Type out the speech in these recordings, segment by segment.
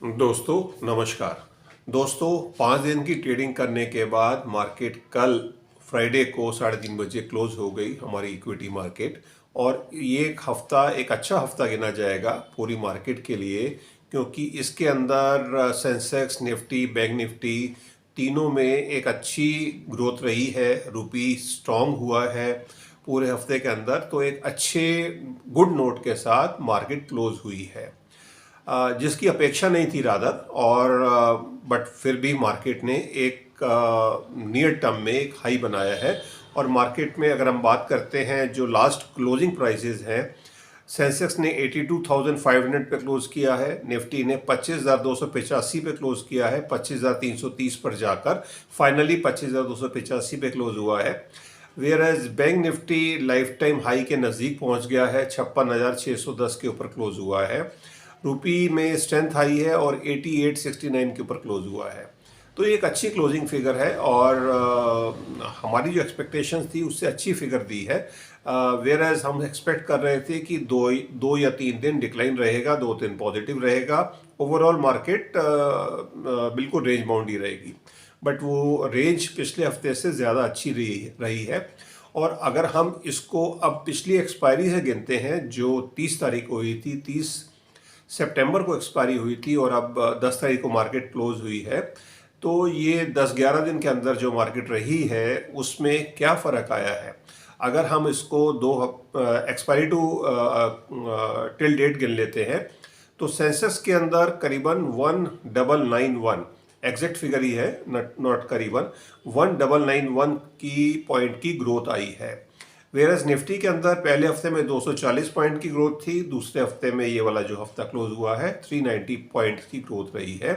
दोस्तों नमस्कार। दोस्तों 5 दिन की ट्रेडिंग करने के बाद मार्केट कल फ्राइडे को 3:30 बजे क्लोज हो गई हमारी इक्विटी मार्केट। और ये एक हफ्ता एक अच्छा हफ्ता गिना जाएगा पूरी मार्केट के लिए, क्योंकि इसके अंदर सेंसेक्स, निफ्टी, बैंक निफ्टी तीनों में एक अच्छी ग्रोथ रही है। रुपी स्ट्रांग हुआ है पूरे हफ्ते के अंदर, तो एक अच्छे गुड नोट के साथ मार्केट क्लोज हुई है, जिसकी अपेक्षा नहीं थी रादर। और बट फिर भी मार्केट ने एक नियर टर्म में एक हाई बनाया है। और मार्केट में अगर हम बात करते हैं जो लास्ट क्लोजिंग प्राइसेस हैं, सेंसेक्स ने 82,500 पे क्लोज किया है, निफ्टी ने 25,285 पे क्लोज किया है, 25,330 पर जाकर फाइनली 25,285 पे क्लोज हुआ है। Whereas bank Nifty life time high के नज़दीक पहुंच गया है, 56,610 के ऊपर क्लोज हुआ है। रुपी में स्ट्रेंथ हाई है और 8869 के ऊपर क्लोज हुआ है। तो ये एक अच्छी क्लोजिंग फिगर है और हमारी जो एक्सपेक्टेशंस थी उससे अच्छी फिगर दी है। वेयर एज हम एक्सपेक्ट कर रहे थे कि दो या 3 दिन डिक्लाइन रहेगा, 2 दिन पॉजिटिव रहेगा। ओवरऑल मार्केट बिल्कुल रेंज बाउंड ही रहेगी, बट वो रेंज पिछले हफ्ते से ज़्यादा अच्छी रही है। और अगर हम इसको अब पिछली एक्सपायरी से गिनते हैं, जो 30 तारीख को हुई थी, 30 सितंबर को एक्सपायरी हुई थी और अब 10 तारीख को मार्केट क्लोज हुई है, तो ये 10-11 दिन के अंदर जो मार्केट रही है उसमें क्या फ़र्क आया है। अगर हम इसको एक्सपायरी टू टिल डेट गिन लेते हैं, तो सेंसेक्स के अंदर करीबन 1991 एग्जैक्ट फिगर ही है, नॉट करीबन 1991 की पॉइंट की ग्रोथ आई है। वेरस निफ्टी के अंदर पहले हफ्ते में 240 पॉइंट की ग्रोथ थी, दूसरे हफ्ते में ये वाला जो हफ्ता क्लोज हुआ है 390 पॉइंट की ग्रोथ रही है।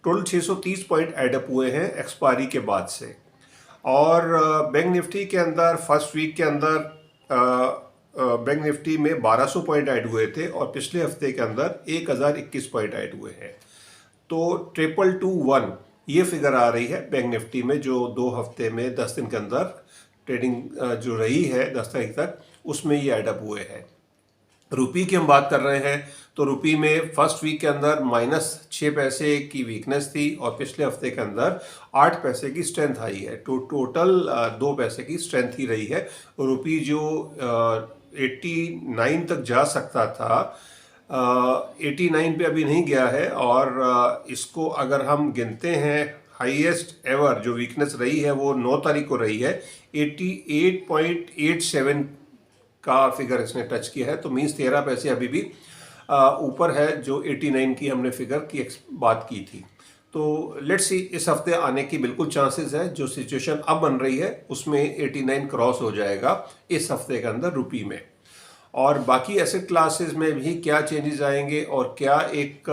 टोटल 630 पॉइंट एडअप हुए हैं एक्सपायरी के बाद से। और बैंक निफ्टी के अंदर फर्स्ट वीक के अंदर बैंक निफ्टी में 1200 पॉइंट ऐड हुए थे और पिछले हफ्ते के अंदर 1021 पॉइंट ऐड हुए हैं। तो 2221 ये फिगर आ रही है बैंक निफ्टी में, जो 2 हफ्ते में 10 दिन के अंदर ट्रेडिंग जो रही है 10 तारीख तक, उसमें ये एडअप हुए हैं। रुपी की हम बात कर रहे हैं तो रुपी में फर्स्ट वीक के अंदर -6 पैसे की वीकनेस थी और पिछले हफ्ते के अंदर 8 पैसे की स्ट्रेंथ आई है। तो टोटल 2 पैसे की स्ट्रेंथ ही रही है। रुपी जो 89 तक जा सकता था, 89 पे अभी नहीं गया है। और इसको अगर हम गिनते हैं, हाईएस्ट एवर जो वीकनेस रही है वो 9 तारीख को रही है, 88.87 का फिगर इसने टच किया है। तो मीन्स 13 पैसे अभी भी ऊपर है जो 89 की हमने फिगर की बात की थी। तो लेट्स सी, इस हफ्ते आने की बिल्कुल चांसेस है। जो सिचुएशन अब बन रही है उसमें 89 क्रॉस हो जाएगा इस हफ्ते के अंदर रुपी में। और बाकी एसेट क्लासेस में भी क्या चेंजेस आएंगे और क्या एक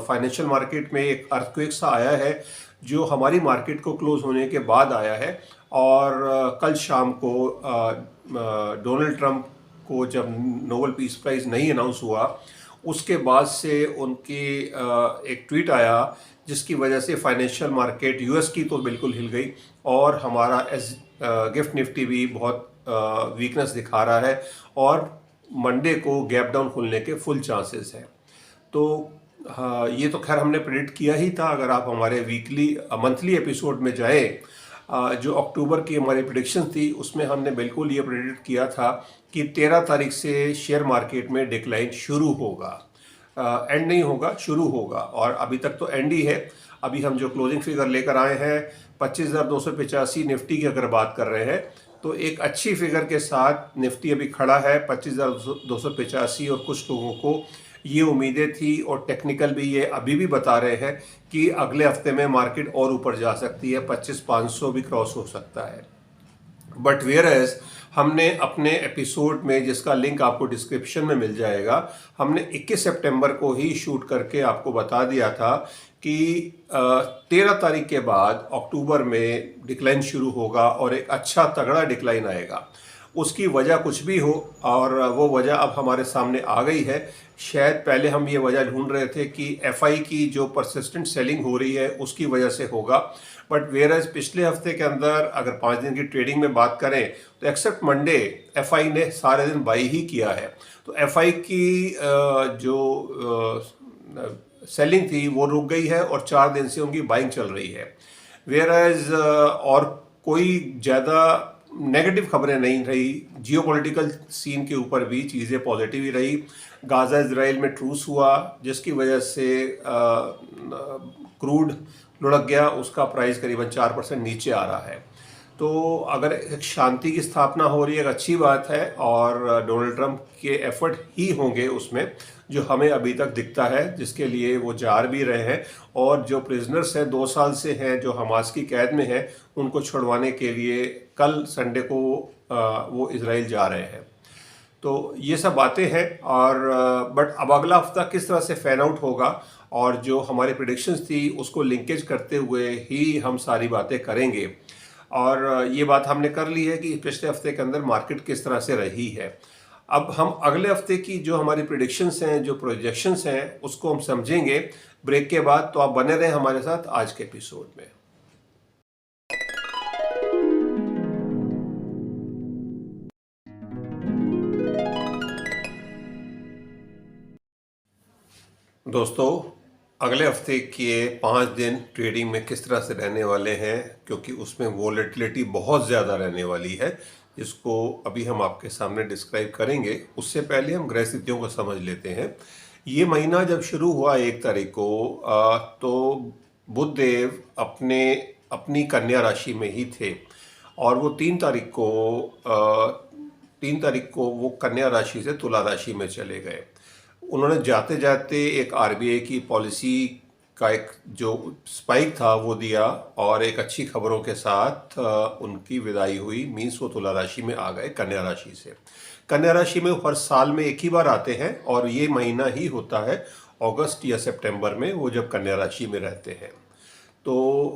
फाइनेंशियल मार्केट में एक अर्थक्वेक सा आया है जो हमारी मार्केट को क्लोज होने के बाद आया है। और कल शाम को डोनाल्ड ट्रंप को जब नोबेल पीस प्राइज़ नहीं अनाउंस हुआ, उसके बाद से उनकी एक ट्वीट आया जिसकी वजह से फाइनेंशियल मार्केट यूएस की तो बिल्कुल हिल गई और हमारा गिफ्ट निफ्टी भी बहुत वीकनेस दिखा रहा है और मंडे को गैप डाउन खुलने के फुल चांसेस हैं। तो हाँ, ये तो खैर हमने प्रेडिक्ट किया ही था। अगर आप हमारे मंथली एपिसोड में जाएं, जो अक्टूबर की हमारी प्रेडिक्शन थी उसमें हमने बिल्कुल ये प्रेडिक्ट किया था कि 13 तारीख से शेयर मार्केट में डिक्लाइन शुरू होगा। एंड नहीं होगा, शुरू होगा। और अभी तक तो एंड ही है। अभी हम जो क्लोजिंग फिगर लेकर आए हैं 25,285 निफ्टी की अगर बात कर रहे हैं, तो एक अच्छी फिगर के साथ निफ्टी अभी खड़ा है 25,285। और कुछ लोगों को ये उम्मीदें थी और टेक्निकल भी ये अभी भी बता रहे हैं कि अगले हफ्ते में मार्केट और ऊपर जा सकती है, 25,500 भी क्रॉस हो सकता है। बट वेयर एज हमने अपने एपिसोड में, जिसका लिंक आपको डिस्क्रिप्शन में मिल जाएगा, हमने 21 सितंबर को ही शूट करके आपको बता दिया था कि 13 तारीख के बाद अक्टूबर में डिक्लाइन शुरू होगा और एक अच्छा तगड़ा डिक्लाइन आएगा। उसकी वजह कुछ भी हो, और वो वजह अब हमारे सामने आ गई है। शायद पहले हम ये वजह ढूंढ रहे थे कि एफआई की जो परसिस्टेंट सेलिंग हो रही है उसकी वजह से होगा, बट वेयरएज पिछले हफ्ते के अंदर अगर 5 दिन की ट्रेडिंग में बात करें तो एक्सेप्ट मंडे एफआई ने सारे दिन बाई ही किया है। तो एफआई की जो सेलिंग थी वो रुक गई है और 4 दिन से उनकी बाइंग चल रही है। वेयर एज और कोई ज़्यादा नेगेटिव खबरें नहीं रही। जियोपॉलिटिकल सीन के ऊपर भी चीज़ें पॉजिटिव ही रही। गाज़ा इजराइल में ट्रूस हुआ जिसकी वजह से क्रूड लुढ़क गया, उसका प्राइस करीबन 4% नीचे आ रहा है। तो अगर एक शांति की स्थापना हो रही है, एक अच्छी बात है, और डोनाल्ड ट्रंप के एफर्ट ही होंगे उसमें जो हमें अभी तक दिखता है, जिसके लिए वो जा भी रहे हैं। और जो प्रिजनर्स हैं 2 साल से हैं जो हमास की कैद में हैं, उनको छुड़वाने के लिए कल संडे को वो इजराइल जा रहे हैं। तो ये सब बातें हैं। और बट अब अगला हफ्ता किस तरह से फैन आउट होगा और जो हमारी प्रिडिक्शंस थी उसको लिंकेज करते हुए ही हम सारी बातें करेंगे। और ये बात हमने कर ली है कि पिछले हफ्ते के अंदर मार्केट किस तरह से रही है। अब हम अगले हफ्ते की जो हमारी प्रिडिक्शंस हैं, जो प्रोजेक्शंस हैं, उसको हम समझेंगे ब्रेक के बाद। तो आप बने रहें हमारे साथ आज के एपिसोड में। दोस्तों, अगले हफ्ते के 5 दिन ट्रेडिंग में किस तरह से रहने वाले हैं, क्योंकि उसमें वोलेटिलिटी बहुत ज़्यादा रहने वाली है, जिसको अभी हम आपके सामने डिस्क्राइब करेंगे। उससे पहले हम ग्रह स्थितियों को समझ लेते हैं। ये महीना जब शुरू हुआ 1 तारीख को, तो बुध देव अपनी कन्या राशि में ही थे और वो 3 तारीख को वो कन्या राशि से तुला राशि में चले गए। उन्होंने जाते जाते एक आरबीआई की पॉलिसी का एक जो स्पाइक था वो दिया और एक अच्छी खबरों के साथ उनकी विदाई हुई। मीन्स वो तुला राशि में आ गए कन्या राशि से। कन्या राशि में हर साल में एक ही बार आते हैं और ये महीना ही होता है अगस्त या सितंबर में, वो जब कन्या राशि में रहते हैं। तो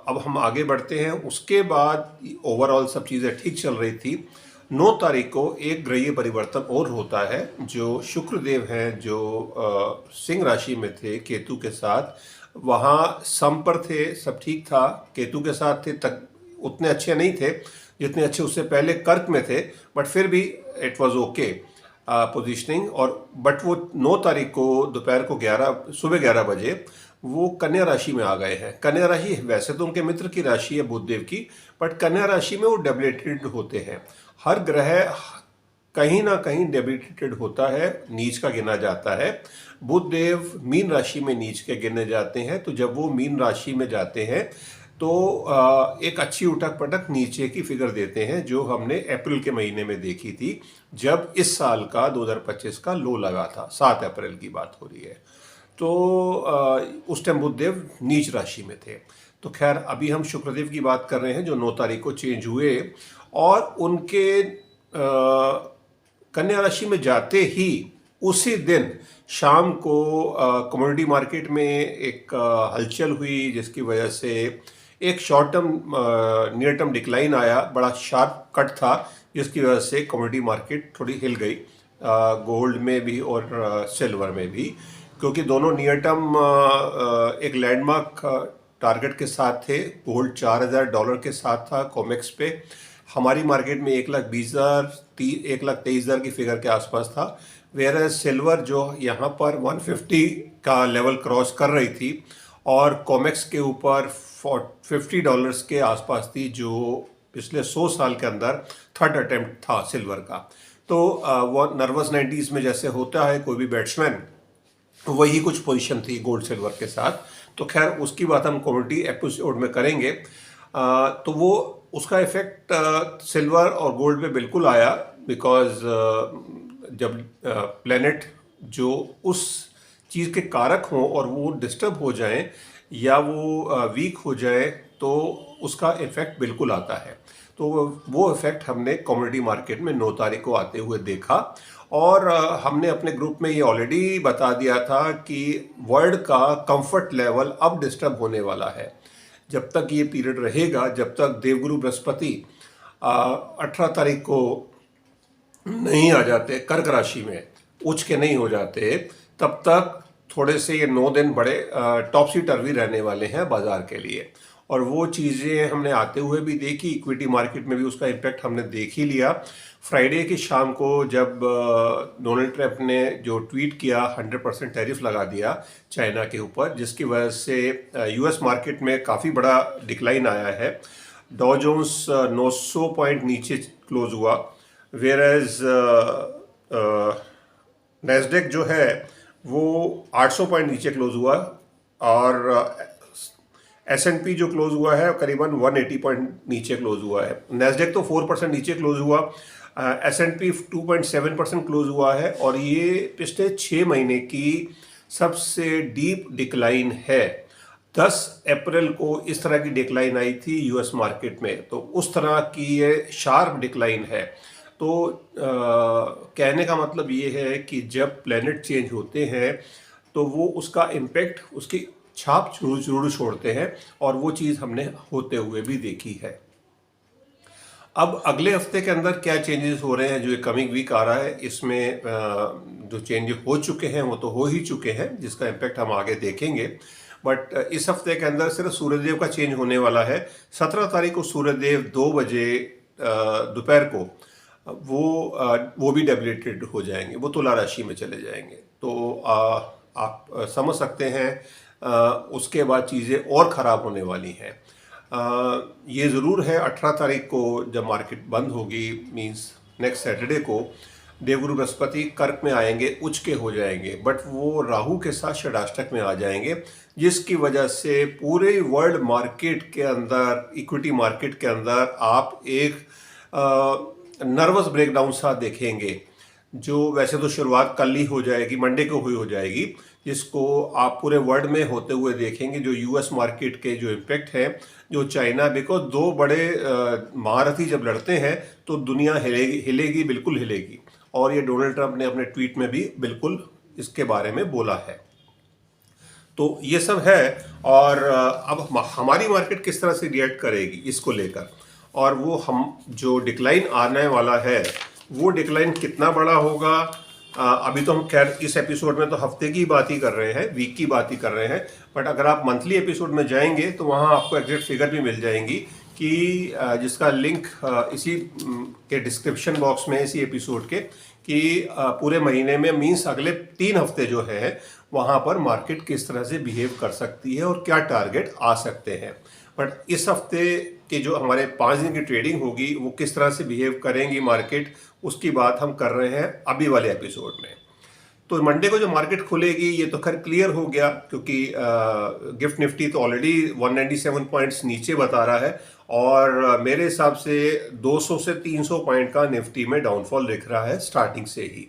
अब हम आगे बढ़ते हैं। उसके बाद ओवरऑल सब चीज़ें ठीक चल रही थी। 9 तारीख को एक ग्रहीय परिवर्तन और होता है। जो शुक्रदेव हैं, जो सिंह राशि में थे केतु के साथ, वहाँ सम पर थे, सब ठीक था। केतु के साथ थे तक उतने अच्छे नहीं थे जितने अच्छे उससे पहले कर्क में थे, बट फिर भी इट वाज ओके पोजीशनिंग। और बट वो 9 तारीख को दोपहर को सुबह 11 बजे वो कन्या राशि में आ गए हैं। कन्या राशि वैसे तो उनके मित्र की राशि है बुधदेव की, बट कन्या राशि में वो डेबिलिटेटेड होते हैं। हर ग्रह कहीं ना कहीं डेबिलिटेटेड होता है, नीच का गिना जाता है। बुध देव मीन राशि में नीच के गिने जाते हैं। तो जब वो मीन राशि में जाते हैं तो एक अच्छी उठक पटक नीचे की फिगर देते हैं, जो हमने अप्रैल के महीने में देखी थी जब इस साल का 2025 का लो लगा था। 7 अप्रैल की बात हो रही है। तो उस टाइम बुधदेव नीच राशि में थे। तो खैर अभी हम शुक्रदेव की बात कर रहे हैं जो 9 तारीख को चेंज हुए और उनके कन्या राशि में जाते ही उसी दिन शाम को कमोडिटी मार्केट में एक हलचल हुई, जिसकी वजह से एक short term near term decline आया। बड़ा शार्प कट था जिसकी वजह से कमोडिटी मार्केट थोड़ी हिल गई, गोल्ड में भी और सिल्वर में भी, क्योंकि दोनों नियर टर्म एक लैंडमार्क टारगेट के साथ थे। गोल्ड $4,000 के साथ था कॉमेक्स पे। हमारी मार्केट में 1,23,000 की फिगर के आसपास था। वेयर सिल्वर जो यहाँ पर 150 का लेवल क्रॉस कर रही थी और कॉमेक्स के ऊपर $50 के आसपास थी, जो पिछले 100 साल के अंदर थर्ड अटेम्प्ट था सिल्वर का। तो वो नर्वस 90s में जैसे होता है कोई भी बैट्समैन, वही कुछ पोजीशन थी गोल्ड सिल्वर के साथ। तो खैर उसकी बात हम कमोडिटी एपिसोड में करेंगे। तो वो उसका इफेक्ट सिल्वर और गोल्ड पे बिल्कुल आया, बिकॉज जब प्लेनेट जो उस चीज़ के कारक हों और वो डिस्टर्ब हो जाएं या वो वीक हो जाए तो उसका इफेक्ट बिल्कुल आता है। तो वो इफेक्ट हमने कमोडिटी मार्केट में 9 तारीख को आते हुए देखा। और हमने अपने ग्रुप में ये ऑलरेडी बता दिया था कि वर्ल्ड का कंफर्ट लेवल अब डिस्टर्ब होने वाला है। जब तक ये पीरियड रहेगा, जब तक देवगुरु बृहस्पति 18 तारीख को नहीं आ जाते कर्क राशि में, उच्च के नहीं हो जाते, तब तक थोड़े से ये 9 दिन बड़े टॉपसी टर्वी रहने वाले हैं बाजार के लिए। और वो चीज़ें हमने आते हुए भी देखी, इक्विटी मार्केट में भी उसका इम्पैक्ट हमने देख ही लिया। फ्राइडे की शाम को जब डोनाल्ड ट्रंप ने जो ट्वीट किया 100% टैरिफ लगा दिया चाइना के ऊपर, जिसकी वजह से यूएस मार्केट में काफ़ी बड़ा डिक्लाइन आया है। डॉ जोन्स 900 पॉइंट नीचे क्लोज हुआ, वेयर एज नैस्डैक जो है वो 800 पॉइंट नीचे क्लोज हुआ, और S&P जो क्लोज हुआ है करीबन 180 पॉइंट नीचे क्लोज हुआ है। नैस्डैक तो 4% नीचे क्लोज हुआ, S&P 2.7% क्लोज हुआ है, और ये पिछले 6 महीने की सबसे डीप डिक्लाइन है। 10 अप्रैल को इस तरह की डिक्लाइन आई थी यूएस मार्केट में, तो उस तरह की ये शार्प डिक्लाइन है। तो कहने का मतलब ये है कि जब प्लैनेट चेंज होते हैं तो वो उसका इम्पेक्ट, उसकी छाप जरूर छोड़ते हैं, और वो चीज़ हमने होते हुए भी देखी है। अब अगले हफ्ते के अंदर क्या चेंजेस हो रहे हैं, जो कमिंग वीक आ रहा है, इसमें जो चेंज हो चुके हैं वो तो हो ही चुके हैं, जिसका इम्पेक्ट हम आगे देखेंगे। बट इस हफ्ते के अंदर सिर्फ सूर्यदेव का चेंज होने वाला है। 17 तारीख को सूर्यदेव 2 बजे दोपहर को वो भी डेबिलेटेड हो जाएंगे, वो तुला राशि में चले जाएंगे। तो आप समझ सकते हैं उसके बाद चीज़ें और ख़राब होने वाली हैं। ये ज़रूर है 18 तारीख को जब मार्केट बंद होगी, मींस नेक्स्ट सैटरडे को, देवगुरु बृहस्पति कर्क में आएंगे, उच्च के हो जाएंगे, बट वो राहु के साथ षडाष्टक में आ जाएंगे, जिसकी वजह से पूरे वर्ल्ड मार्केट के अंदर, इक्विटी मार्केट के अंदर आप एक नर्वस ब्रेकडाउन सा देखेंगे, जो वैसे तो शुरुआत कल ही हो जाएगी, मंडे को हुई हो जाएगी, जिसको आप पूरे वर्ल्ड में होते हुए देखेंगे। जो यूएस मार्केट के जो इम्पेक्ट है, जो चाइना, बिकॉज दो बड़े महारथी जब लड़ते हैं तो दुनिया हिलेगी, बिल्कुल हिलेगी, और ये डोनाल्ड ट्रंप ने अपने ट्वीट में भी बिल्कुल इसके बारे में बोला है। तो ये सब है, और अब हमारी मार्केट किस तरह से रिएक्ट करेगी इसको लेकर, और वो हम जो डिक्लाइन आने वाला है वो डिक्लाइन कितना बड़ा होगा। अभी तो हम खैर इस एपिसोड में तो हफ्ते की बात ही कर रहे हैं, वीक की बात ही कर रहे हैं, बट अगर आप मंथली एपिसोड में जाएंगे तो वहाँ आपको एग्जैक्ट फिगर भी मिल जाएंगी, कि जिसका लिंक इसी के डिस्क्रिप्शन बॉक्स में, इसी एपिसोड के, कि पूरे महीने में, मीन्स अगले 3 हफ्ते जो है वहाँ पर मार्केट किस तरह से बिहेव कर सकती है और क्या टारगेट आ सकते हैं। बट इस हफ्ते के जो हमारे 5 दिन की ट्रेडिंग होगी वो किस तरह से बिहेव करेंगी मार्केट, उसकी बात हम कर रहे हैं अभी वाले एपिसोड में। तो मंडे को जो मार्केट खुलेगी ये तो खैर क्लियर हो गया, क्योंकि गिफ्ट निफ्टी तो ऑलरेडी 197 पॉइंट्स नीचे बता रहा है, और मेरे हिसाब से 200 से 300 पॉइंट का निफ्टी में डाउनफॉल दिख रहा है स्टार्टिंग से ही।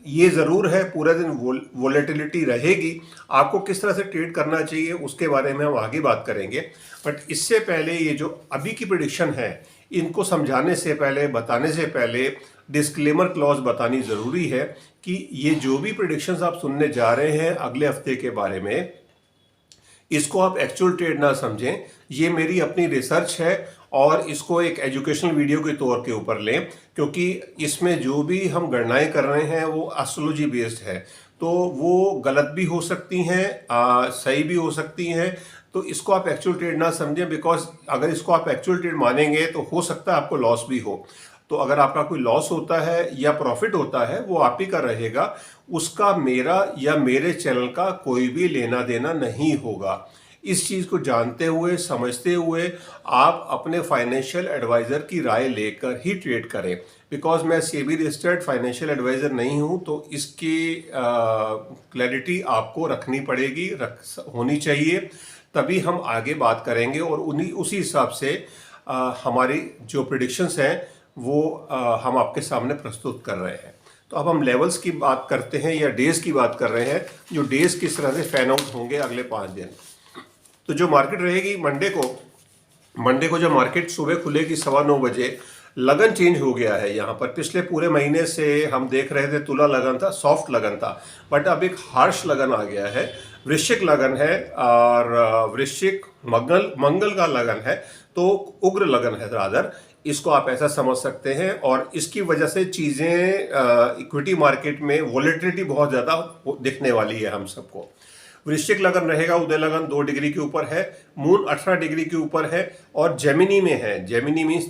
ये ज़रूर है पूरा दिन वोलेटिलिटी रहेगी। आपको किस तरह से ट्रेड करना चाहिए उसके बारे में हम आगे बात करेंगे, बट इससे पहले ये जो अभी की प्रेडिक्शन है, इनको समझाने से पहले, बताने से पहले डिस्क्लेमर क्लॉज बतानी ज़रूरी है, कि ये जो भी प्रेडिक्शंस आप सुनने जा रहे हैं अगले हफ्ते के बारे में, इसको आप एक्चुअल ट्रेड ना समझें। ये मेरी अपनी रिसर्च है, और इसको एक एजुकेशनल वीडियो के तौर के ऊपर लें, क्योंकि इसमें जो भी हम गणनाएं कर रहे हैं वो एस्ट्रोलॉजी बेस्ड है, तो वो गलत भी हो सकती हैं, सही भी हो सकती हैं। तो इसको आप एक्चुअल ट्रेड ना समझें, बिकॉज अगर इसको आप एक्चुअल ट्रेड मानेंगे तो हो सकता है आपको लॉस भी हो। तो अगर आपका कोई लॉस होता है या प्रॉफिट होता है, वो आप ही का रहेगा, उसका मेरा या मेरे चैनल का कोई भी लेना देना नहीं होगा। इस चीज़ को जानते हुए, समझते हुए आप अपने फाइनेंशियल एडवाइज़र की राय लेकर ही ट्रेड करें, बिकॉज मैं सेबी रजिस्टर्ड फाइनेंशियल एडवाइज़र नहीं हूं, तो इसकी क्लैरिटी आपको रखनी पड़ेगी, होनी चाहिए, तभी हम आगे बात करेंगे, और उसी हिसाब से हमारी जो प्रेडिक्शंस हैं वो हम आपके सामने प्रस्तुत कर रहे हैं। तो अब हम लेवल्स की बात करते हैं, या डेज की बात कर रहे हैं, जो डेज किस तरह से फैन आउट होंगे अगले 5 दिन। तो जो मार्केट रहेगी मंडे को जो मार्केट सुबह खुलेगी 9:15 बजे, लगन चेंज हो गया है। यहाँ पर पिछले पूरे महीने से हम देख रहे थे तुला लगन था, सॉफ्ट लगन था, बट अब एक हार्श लगन आ गया है, वृश्चिक लगन है, और वृश्चिक मंगल का लगन है, तो उग्र लगन है रादर, इसको आप ऐसा समझ सकते हैं। और इसकी वजह से चीज़ें इक्विटी मार्केट में वॉलेटिलिटी बहुत ज़्यादा दिखने वाली है हम सबको। वृश्चिक लगन रहेगा, उदय लगन 2 डिग्री के ऊपर है, मून 18 डिग्री के ऊपर है, और जेमिनी में है। जेमिनी मीन्स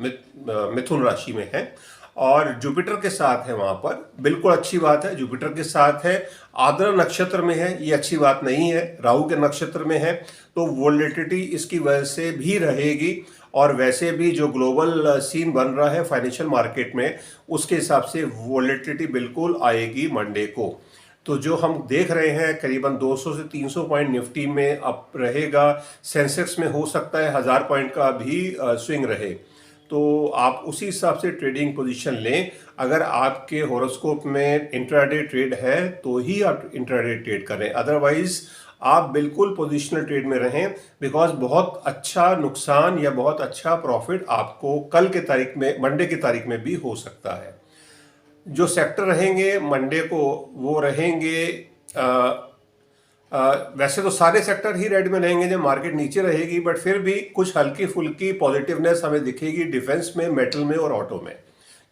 मिथुन राशि में है और जुपिटर के साथ है वहां पर, बिल्कुल अच्छी बात है। जुपिटर के साथ है, आर्द्रा नक्षत्र में है, ये अच्छी बात नहीं है। राहु के नक्षत्र में है तो वोलेटिलिटी इसकी वजह से भी रहेगी और वैसे भी जो ग्लोबल सीन बन रहा है फाइनेंशियल मार्केट में, उसके हिसाब से वोलेटिलिटी बिल्कुल आएगी मंडे को। तो जो हम देख रहे हैं करीबन 200 से 300 पॉइंट निफ्टी में अप रहेगा, सेंसेक्स में हो सकता है 1000 पॉइंट का भी स्विंग रहे। तो आप उसी हिसाब से ट्रेडिंग पोजीशन लें। अगर आपके हॉरोस्कोप में इंट्राडे ट्रेड है तो ही आप इंट्राडे ट्रेड करें, अदरवाइज आप बिल्कुल पोजिशनल ट्रेड में रहें, बिकॉज बहुत अच्छा नुकसान या बहुत अच्छा प्रॉफिट आपको कल के तारीख में, मंडे की तारीख में भी हो सकता है। जो सेक्टर रहेंगे मंडे को वो रहेंगे वैसे तो सारे सेक्टर ही रेड में रहेंगे जब मार्केट नीचे रहेगी, बट फिर भी कुछ हल्की फुल्की पॉजिटिवनेस हमें दिखेगी डिफेंस में, मेटल में और ऑटो में।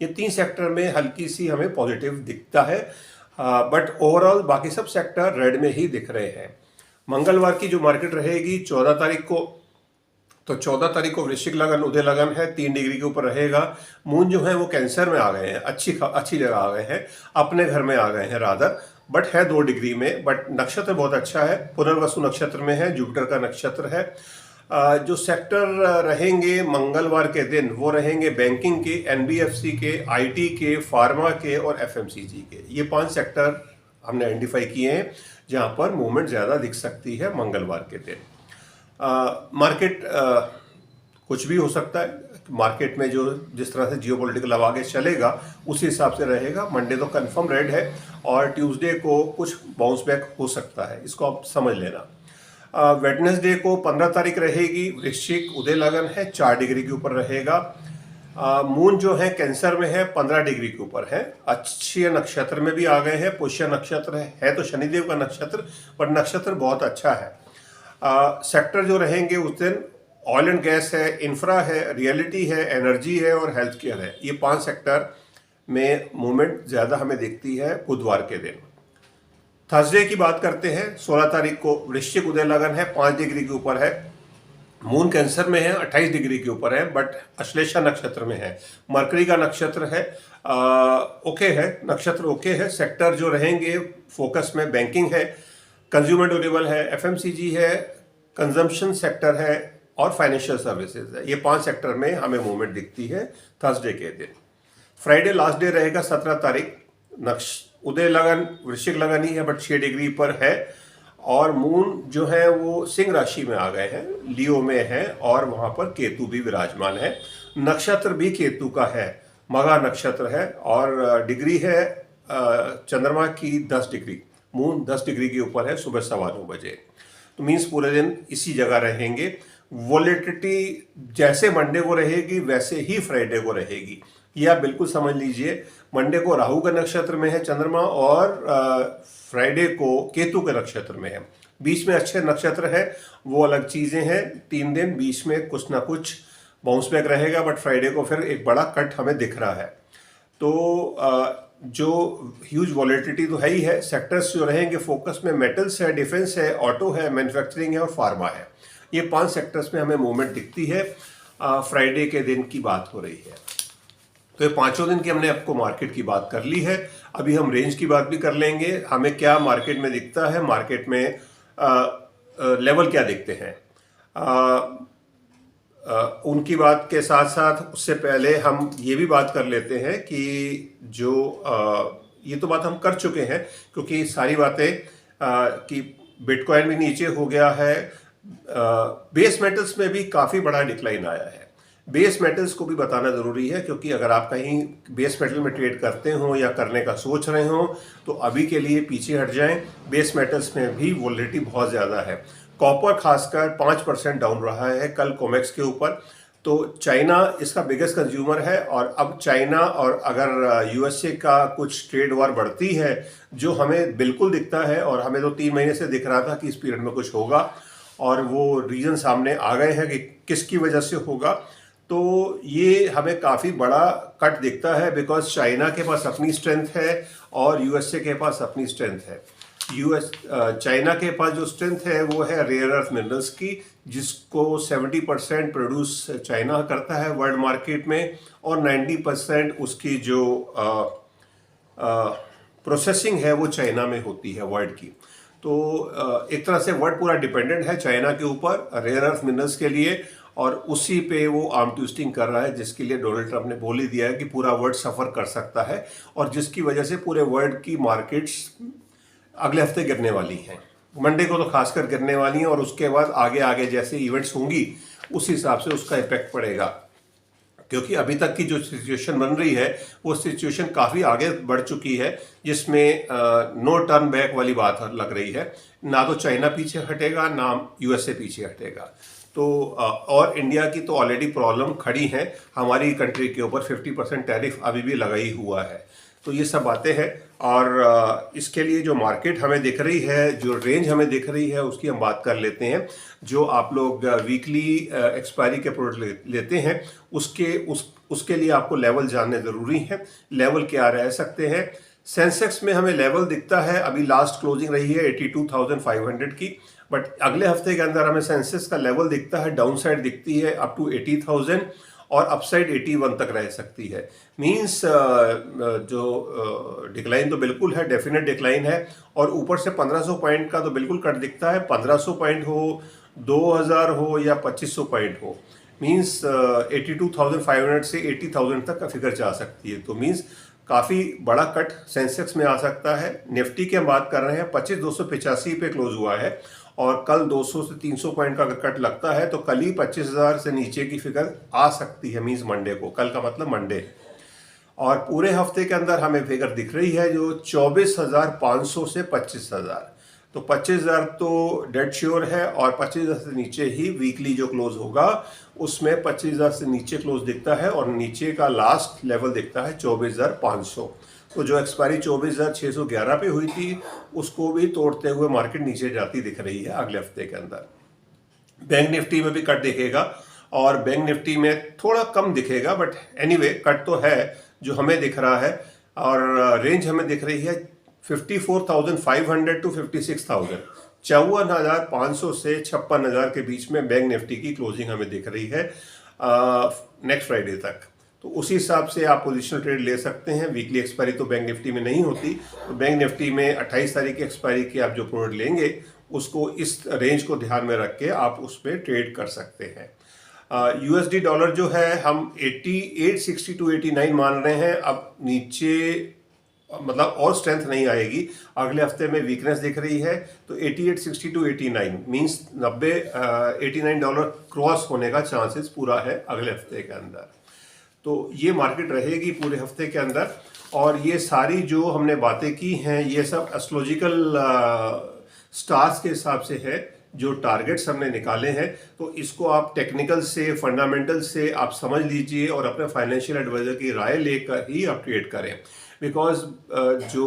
ये 3 सेक्टर में हल्की सी हमें पॉजिटिव दिखता है, बट ओवरऑल बाकी सब सेक्टर रेड में ही दिख रहे हैं। मंगलवार की जो मार्केट रहेगी 14 तारीख को, तो 14 तारीख को वृश्चिक लगन उदय लगन है, 3 डिग्री के ऊपर रहेगा। मून जो है वो कैंसर में आ गए हैं, अच्छी जगह आ गए हैं, अपने घर में आ गए हैं रादर, बट है 2 डिग्री में, बट नक्षत्र बहुत अच्छा है, पुनर्वसु नक्षत्र में है, जुपिटर का नक्षत्र है। जो सेक्टर रहेंगे मंगलवार के दिन वो रहेंगे बैंकिंग के, एनबीएफसी के, आईटी के, फार्मा के और एफएमसीजी के। ये 5 सेक्टर हमने आइडेंटिफाई किए हैं जहां पर मूवमेंट ज़्यादा दिख सकती है मंगलवार के दिन। मार्केट कुछ भी हो सकता है, मार्केट में जो जिस तरह से जियोपॉलिटिकल अब आगे चलेगा उसी हिसाब से रहेगा। मंडे तो कंफर्म रेड है और ट्यूसडे को कुछ बाउंस बैक हो सकता है, इसको आप समझ लेना। वेडनेसडे को 15 तारीख रहेगी, वृश्चिक उदय लगन है, 4 डिग्री के ऊपर रहेगा। मून जो है कैंसर में है, 15 डिग्री के ऊपर है, अच्छे नक्षत्र में भी आ गए हैं। पुष्य नक्षत्र है तो शनिदेव का नक्षत्र, पर नक्षत्र बहुत अच्छा है। सेक्टर जो रहेंगे उस दिन ऑयल एंड गैस है, इंफ्रा है, रियलिटी है, एनर्जी है और हेल्थ केयर है। ये 5 सेक्टर में मूवमेंट ज़्यादा हमें दिखती है बुधवार के दिन। थर्सडे की बात करते हैं, 16 तारीख को वृश्चिक उदय लगन है, 5 डिग्री के ऊपर है, मून कैंसर में है, 28 डिग्री के ऊपर है, बट अश्लेषा नक्षत्र में है, मरकरी का नक्षत्र है, ओके है, नक्षत्र ओके है। सेक्टर जो रहेंगे फोकस में बैंकिंग है, कंज्यूमर ड्यूरेबल है, एफएमसीजी है, कंजम्पशन सेक्टर है और फाइनेंशियल सर्विसेज है। ये 5 सेक्टर में हमें मूवमेंट दिखती है थर्सडे के दिन। फ्राइडे लास्ट डे रहेगा 17 तारीख, उदय लगन वृश्चिक लगन ही है बट 6 डिग्री पर है और मून जो है वो सिंह राशि में आ गए हैं, लियो में है और वहां पर केतु भी विराजमान है। नक्षत्र भी केतु का है, मघा नक्षत्र है और डिग्री है चंद्रमा की 10 डिग्री, मून 10 डिग्री के ऊपर है सुबह 9:15 बजे। तो मीन्स पूरे दिन इसी जगह रहेंगे। वोलेटिलिटी जैसे मंडे को रहेगी वैसे ही फ्राइडे को रहेगी, ये आप बिल्कुल समझ लीजिए। मंडे को राहु का नक्षत्र में है चंद्रमा और फ्राइडे को केतु के नक्षत्र में है। बीच में अच्छे नक्षत्र है वो अलग चीजें हैं, 3 दिन बीच में कुछ ना कुछ बाउंस बैक रहेगा, बट फ्राइडे को फिर एक बड़ा कट हमें दिख रहा है। तो जो ह्यूज वॉलेटिलिटी तो है ही है। सेक्टर्स जो रहेंगे फोकस में मेटल्स है, डिफेंस है, ऑटो है, मैन्युफैक्चरिंग है और फार्मा है। ये 5 सेक्टर्स में हमें मूवमेंट दिखती है। फ्राइडे के दिन की बात हो रही है, तो ये 5 दिन की हमने आपको मार्केट की बात कर ली है। अभी हम रेंज की बात भी कर लेंगे, हमें क्या मार्केट में दिखता है, मार्केट में लेवल क्या दिखते हैं। उनकी बात के साथ साथ उससे पहले हम ये भी बात कर लेते हैं कि जो ये तो बात हम कर चुके हैं क्योंकि सारी बातें कि बिटकॉइन भी नीचे हो गया है, बेस मेटल्स में भी काफ़ी बड़ा डिक्लाइन आया है। बेस मेटल्स को भी बताना ज़रूरी है क्योंकि अगर आप कहीं बेस मेटल में ट्रेड करते हो या करने का सोच रहे हो तो अभी के लिए पीछे हट जाएं। बेस मेटल्स में भी वोलेटिलिटी बहुत ज़्यादा है। कॉपर खासकर 5% डाउन रहा है कल कोमेक्स के ऊपर। तो चाइना इसका बिगेस्ट कंज्यूमर है और अब चाइना और अगर यूएसए का कुछ ट्रेड वार बढ़ती है जो हमें बिल्कुल दिखता है और हमें तो 3 महीने से दिख रहा था कि इस पीरियड में कुछ होगा और वो रीजन सामने आ गए हैं कि किसकी वजह से होगा। तो ये हमें काफ़ी बड़ा कट दिखता है बिकॉज चाइना के पास अपनी स्ट्रेंथ है और यूएसए के पास अपनी स्ट्रेंथ है। चाइना के पास जो स्ट्रेंथ है वो है रेयर अर्थ मिनरल्स की, जिसको 70% प्रोड्यूस चाइना करता है वर्ल्ड मार्केट में, और 90% उसकी जो प्रोसेसिंग है वो चाइना में होती है वर्ल्ड की। तो एक तरह से वर्ल्ड पूरा डिपेंडेंट है चाइना के ऊपर रेयर अर्थ मिनरल्स के लिए, और उसी पे वो आर्म ट्विस्टिंग कर रहा है, जिसके लिए डोनाल्ड ट्रंप ने बोल ही दिया है कि पूरा वर्ल्ड सफ़र कर सकता है, और जिसकी वजह से पूरे वर्ल्ड की मार्केट्स अगले हफ्ते गिरने वाली हैं। मंडे को तो खासकर गिरने वाली हैं, और उसके बाद आगे आगे जैसे इवेंट्स होंगी उस हिसाब से उसका इफेक्ट पड़ेगा, क्योंकि अभी तक की जो सिचुएशन बन रही है वो सिचुएशन काफ़ी आगे बढ़ चुकी है, जिसमें नो टर्न बैक वाली बात लग रही है। ना तो चाइना पीछे हटेगा, ना यूएसए पीछे हटेगा। तो और इंडिया की तो ऑलरेडी प्रॉब्लम खड़ी है, हमारी कंट्री के ऊपर 50% टैरिफ अभी भी लगा ही हुआ है। तो ये सब बातें हैं, और इसके लिए जो मार्केट हमें दिख रही है, जो रेंज हमें दिख रही है, उसकी हम बात कर लेते हैं। जो आप लोग वीकली एक्सपायरी के प्रोडक्ट लेते हैं उसके लिए आपको लेवल जानने ज़रूरी है। लेवल क्या रह सकते हैं? सेंसेक्स में हमें लेवल दिखता है, अभी लास्ट क्लोजिंग रही है 82,500 की, बट अगले हफ्ते के अंदर हमें सेंसेक्स का लेवल दिखता है, डाउन साइड दिखती है अप टू 80,000, और अपसाइड 81 तक रह सकती है। मींस जो डिक्लाइन तो बिल्कुल है, डेफिनेट डिक्लाइन है, और ऊपर से 1500 पॉइंट का तो बिल्कुल कट दिखता है। 1500 पॉइंट हो, 2000 हो या 2500 पॉइंट हो, मींस 82,500 से 80,000 तक का फिगर जा सकती है। तो मींस काफ़ी बड़ा कट सेंसेक्स में आ सकता है। निफ्टी की हम बात कर रहे हैं, 25,285 पे क्लोज हुआ है, और कल 200 से 300 पॉइंट का अगर कट लगता है तो कल ही 25,000 से नीचे की फिगर आ सकती है, मींस मंडे को। कल का मतलब मंडे। और पूरे हफ्ते के अंदर हमें फिगर दिख रही है जो 24,500 से 25,000। तो 25,000 तो डेड श्योर है, और 25,000 से नीचे ही वीकली जो क्लोज होगा उसमें 25,000 से नीचे क्लोज दिखता है, और नीचे का लास्ट लेवल दिखता है 24,500। तो जो एक्सपायरी 24,611 पे हुई थी उसको भी तोड़ते हुए मार्केट नीचे जाती दिख रही है अगले हफ्ते के अंदर। बैंक निफ्टी में भी कट दिखेगा, और बैंक निफ्टी में थोड़ा कम दिखेगा, बट एनीवे कट तो है जो हमें दिख रहा है। और रेंज हमें दिख रही है 54,500 टू 56,000, 54,500 से 56,000 के बीच में बैंक निफ्टी की क्लोजिंग हमें दिख रही है नेक्स्ट फ्राइडे तक। तो उसी हिसाब से आप पोजिशनल ट्रेड ले सकते हैं। वीकली एक्सपायरी तो बैंक निफ्टी में नहीं होती, तो बैंक निफ्टी में 28 तारीख की एक्सपायरी की आप जो प्रोडक्ट लेंगे उसको इस रेंज को ध्यान में रख के आप उस पर ट्रेड कर सकते हैं। यूएसडी डॉलर जो है हम 88.60 टू 89 मान रहे हैं। अब नीचे मतलब और स्ट्रेंथ नहीं आएगी, अगले हफ्ते में वीकनेस दिख रही है। तो 88.60 टू 89 मींस 89 डॉलर क्रॉस होने का चांसेस पूरा है अगले हफ्ते के अंदर। तो ये मार्केट रहेगी पूरे हफ्ते के अंदर, और ये सारी जो हमने बातें की हैं ये सब एस्ट्रोलॉजिकल स्टार्स के हिसाब से है, जो टारगेट्स हमने निकाले हैं। तो इसको आप टेक्निकल से, फंडामेंटल से आप समझ लीजिए, और अपने फाइनेंशियल एडवाइजर की राय लेकर ही आप ट्रेड करें। बिकॉज जो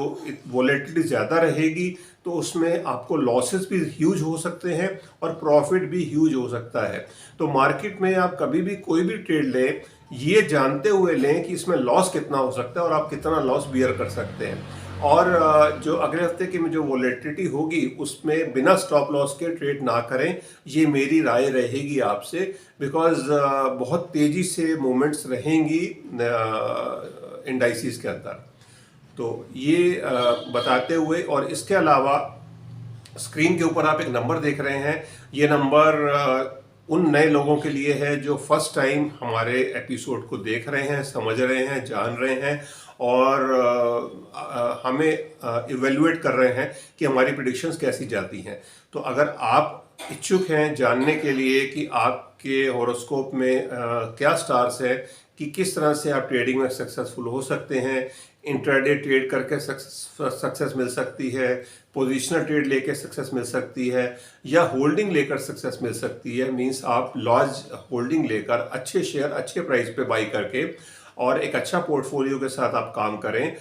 वॉलेटिलिटी ज़्यादा रहेगी तो उसमें आपको लॉसेस भी ह्यूज हो सकते हैं और प्रॉफिट भी ह्यूज हो सकता है। तो मार्केट में आप कभी भी कोई भी ट्रेड लें, ये जानते हुए लें कि इसमें लॉस कितना हो सकता है और आप कितना लॉस बियर कर सकते हैं। और जो अगले हफ्ते की जो वॉलेटिलिटी होगी उसमें बिना स्टॉप लॉस के ट्रेड ना करें, ये मेरी राय रहेगी आपसे। बिकॉज बहुत तेज़ी से मूवमेंट्स रहेंगी इंडाइसिस के अंदर। तो ये बताते हुए, और इसके अलावा स्क्रीन के ऊपर आप एक नंबर देख रहे हैं, ये नंबर उन नए लोगों के लिए है जो फर्स्ट टाइम हमारे एपिसोड को देख रहे हैं, समझ रहे हैं, जान रहे हैं, और हमें इवेल्युएट कर रहे हैं कि हमारी प्रेडिक्शंस कैसी जाती हैं। तो अगर आप इच्छुक हैं जानने के लिए कि आपके हॉरोस्कोप में क्या स्टार्स है, कि किस तरह से आप ट्रेडिंग में सक्सेसफुल हो सकते हैं, इंट्राडे ट्रेड करके सक्सेस मिल सकती है, पोजिशनल ट्रेड लेके सक्सेस मिल सकती है, या होल्डिंग लेकर सक्सेस मिल सकती है। मींस आप लार्ज होल्डिंग लेकर अच्छे शेयर अच्छे प्राइस पे बाई करके और एक अच्छा पोर्टफोलियो के साथ आप काम करें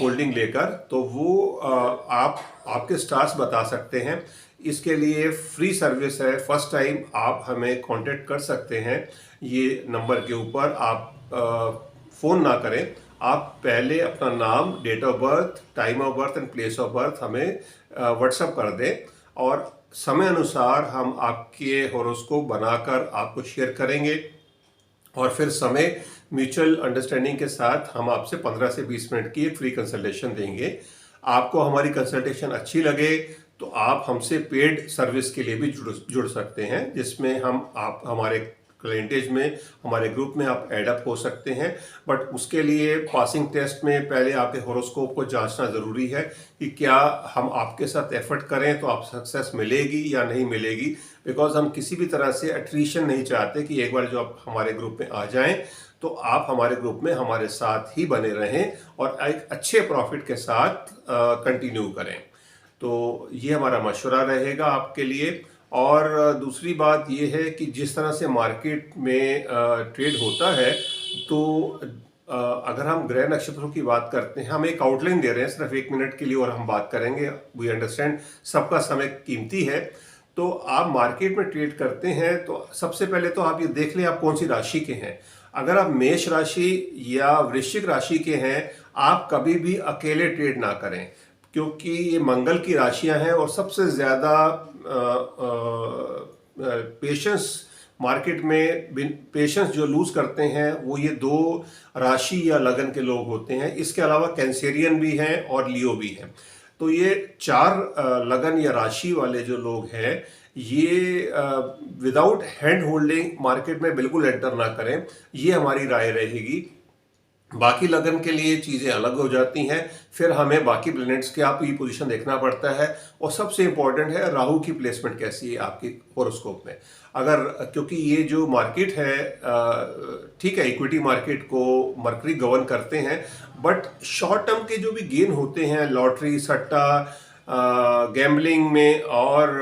होल्डिंग लेकर, तो वो आपके स्टार्स बता सकते हैं। इसके लिए फ्री सर्विस है, फर्स्ट टाइम आप हमें कांटेक्ट कर सकते हैं। ये नंबर के ऊपर आप फ़ोन ना करें, आप पहले अपना नाम, date of birth, time of birth and place of birth हमें व्हाट्सअप कर दें, और समय अनुसार हम आपके हॉरोस्कोप बनाकर आपको शेयर करेंगे और फिर समय म्यूचुअल अंडरस्टैंडिंग के साथ हम आपसे 15 से 20 मिनट की एक फ्री कंसल्टेशन देंगे। आपको हमारी कंसल्टेशन अच्छी लगे तो आप हमसे पेड सर्विस के लिए भी जुड़ सकते हैं, जिसमें आप हमारे क्लाइंटेज में, हमारे ग्रुप में आप एडअप हो सकते हैं। बट उसके लिए पासिंग टेस्ट में पहले आपके हॉरोस्कोप को जांचना ज़रूरी है कि क्या हम आपके साथ एफर्ट करें तो आप सक्सेस मिलेगी या नहीं मिलेगी। बिकॉज हम किसी भी तरह से अट्रीशन नहीं चाहते कि एक बार जो आप हमारे ग्रुप में आ जाएं तो आप हमारे ग्रुप में हमारे साथ ही बने रहें और एक अच्छे प्रॉफिट के साथ कंटिन्यू करें। तो ये हमारा मशवरा रहेगा आपके लिए। और दूसरी बात ये है कि जिस तरह से मार्केट में ट्रेड होता है, तो अगर हम ग्रह नक्षत्रों की बात करते हैं, हम एक आउटलाइन दे रहे हैं सिर्फ 1 मिनट के लिए और हम बात करेंगे। वी अंडरस्टैंड सबका समय कीमती है। तो आप मार्केट में ट्रेड करते हैं तो सबसे पहले तो आप ये देख लें आप कौन सी राशि के हैं। अगर आप मेष राशि या वृश्चिक राशि के हैं, आप कभी भी अकेले ट्रेड ना करें, क्योंकि ये मंगल की राशियां हैं और सबसे ज़्यादा पेशेंस मार्केट में पेशेंस जो लूज करते हैं वो ये 2 राशि या लगन के लोग होते हैं। इसके अलावा कैंसेरियन भी हैं और लियो भी हैं। तो ये 4 लगन या राशि वाले जो लोग हैं, ये विदाउट हैंड होल्डिंग मार्केट में बिल्कुल एंटर ना करें, ये हमारी राय रहेगी। बाकी लगन के लिए चीज़ें अलग हो जाती हैं, फिर हमें बाकी प्लैनेट्स के आप ये पोजीशन देखना पड़ता है। और सबसे इंपॉर्टेंट है राहु की प्लेसमेंट कैसी है आपकी हॉरोस्कोप में। अगर क्योंकि ये जो मार्केट है, ठीक है, इक्विटी मार्केट को मरकरी गवर्न करते हैं, बट शॉर्ट टर्म के जो भी गेन होते हैं लॉटरी, सट्टा, गैम्बलिंग में और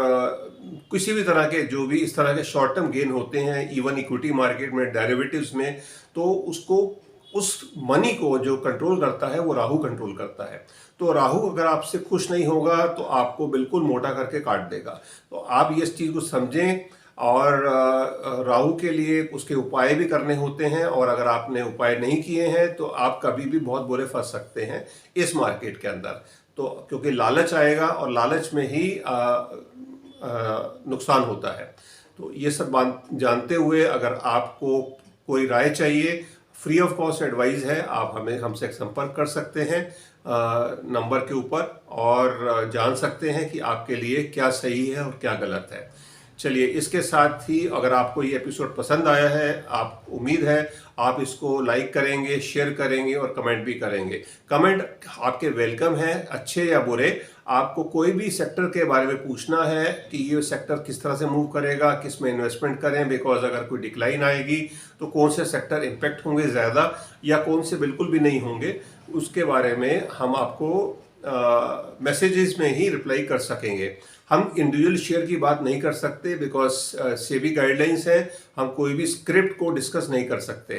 किसी भी तरह के जो भी इस तरह के शॉर्ट टर्म गेन होते हैं, इवन इक्विटी मार्केट में, डेरिवेटिव्स में, तो उस मनी को जो कंट्रोल करता है वो राहु कंट्रोल करता है। तो राहु अगर आपसे खुश नहीं होगा तो आपको बिल्कुल मोटा करके काट देगा। तो आप ये इस चीज़ को समझें और राहु के लिए उसके उपाय भी करने होते हैं। और अगर आपने उपाय नहीं किए हैं तो आप कभी भी बहुत बुरे फंस सकते हैं इस मार्केट के अंदर। तो क्योंकि लालच आएगा और लालच में ही नुकसान होता है। तो ये सब बात जानते हुए अगर आपको कोई राय चाहिए, फ्री ऑफ कॉस्ट एडवाइस है, आप हमसे संपर्क कर सकते हैं नंबर के ऊपर और जान सकते हैं कि आपके लिए क्या सही है और क्या गलत है। चलिए, इसके साथ ही अगर आपको ये एपिसोड पसंद आया है, आप उम्मीद है आप इसको लाइक करेंगे, शेयर करेंगे और कमेंट भी करेंगे। कमेंट आपके वेलकम है, अच्छे या बुरे। आपको कोई भी सेक्टर के बारे में पूछना है कि ये सेक्टर किस तरह से मूव करेगा, किस में इन्वेस्टमेंट करें, बिकॉज अगर कोई डिक्लाइन आएगी तो कौन से सेक्टर इम्पेक्ट होंगे ज़्यादा या कौन से बिल्कुल भी नहीं होंगे, उसके बारे में हम आपको मैसेजेस में ही रिप्लाई कर सकेंगे। हम इंडिविजुअल शेयर की बात नहीं कर सकते बिकॉज सेबी गाइडलाइंस है, हम कोई भी स्क्रिप्ट को डिस्कस नहीं कर सकते।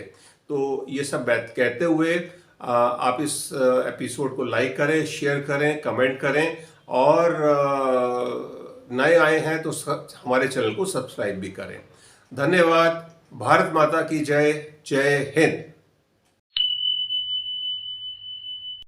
तो ये सब बात कहते हुए आप इस एपिसोड को लाइक करें, शेयर करें, कमेंट करें और नए आए हैं तो हमारे चैनल को सब्सक्राइब भी करें। धन्यवाद। भारत माता की जय। जय हिंद।